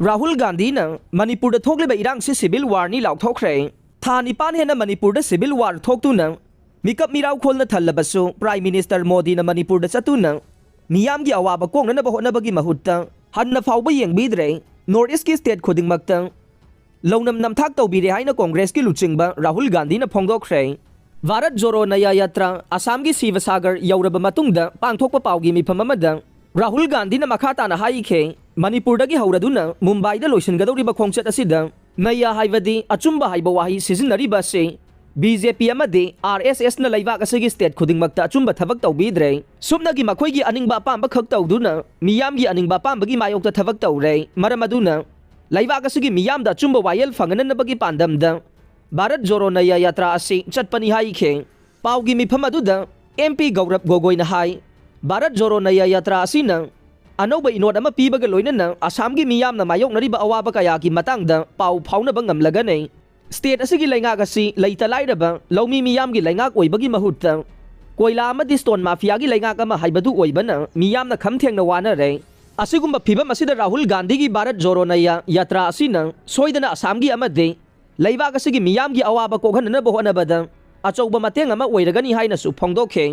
राहुल गांधी ने मणिपुर थोकलिबा इरांग से सिविल वार नि लाउथोखरे था निपान हेना मणिपुर सिविल वार थोकतुना मिकप मिराव खोलना थल्लबसु प्राइम मिनिस्टर मोदी ने मणिपुर चतुना मियाम की अवाब कोंगनब होनबगी महुत्ता हन्ना फाउबा येंगबिद्रे नॉर्थ ईस्ट की स्टेट खुदिंगमक्ता लौनम नमथाक तौबिरे हाइना कांग्रेस की लुचिंगबा राहुल गांधी ने फोंदोखरे भारत जोड़ो नया यात्रा असम की शिवसागर यौरब मतुंगदा पांगथोकपा पावगी मिफम अमदा राहुल गांधी ने मखा ताना हाइखे मणिपुरदगी हौरदुना मुंबईदा लोइसनगदौरिबा खोंगचत असिदा नया हाइबदी अचुंबा हाइबा वाही सिजनरिबा से बीजेपी अमदे आरएसएस न लैबाक असगी स्टेट खुदिंगमक्ता अचुंबा थबक तौबिद्रे सुबनगी मखोइगी अनिंगबा अपांबा खक तौदुना मियामगी अनिंगबा अपांबगी मायोक्ता थबक तौरे मरम अदुना लैबाक असगी मियामदा अचुंबा वायल फंगननबगी पांदमदा भारत जोड़ो नया यात्रा असी चटपनी हाइखे पावगी मिफम अदुदा एमपी गौरव गोगोइना हाई भारत जोड़ो नया यात्रा असीना अनौबा इनोट अमा पीबगा लोइनना असमगी मियामना मायोक्नरिबा अवाबा कयागी मतंगदा पाव फाउनबा ngamlagane स्टेट असगी लैंगाक असि लैता लाइरबा लौमी मियामगी लैंगाक ओइबगी महुत्ता कोयला अमदि स्टोन माफियागी लैंगाक अमा हाइबदु ओइबना मियामना खमथेंगना वानरे असिगुम्बा फिबम असिदा राहुल गांधी की भारत जोड़ो नया यात्रा असीना सोइदना असमगी अमदे लैबाक असगी मियामगी अवाबा कोगहननबा होनबदा अचौबा मतेंग अमा ओइरगनी हाइनसु फोंदोखे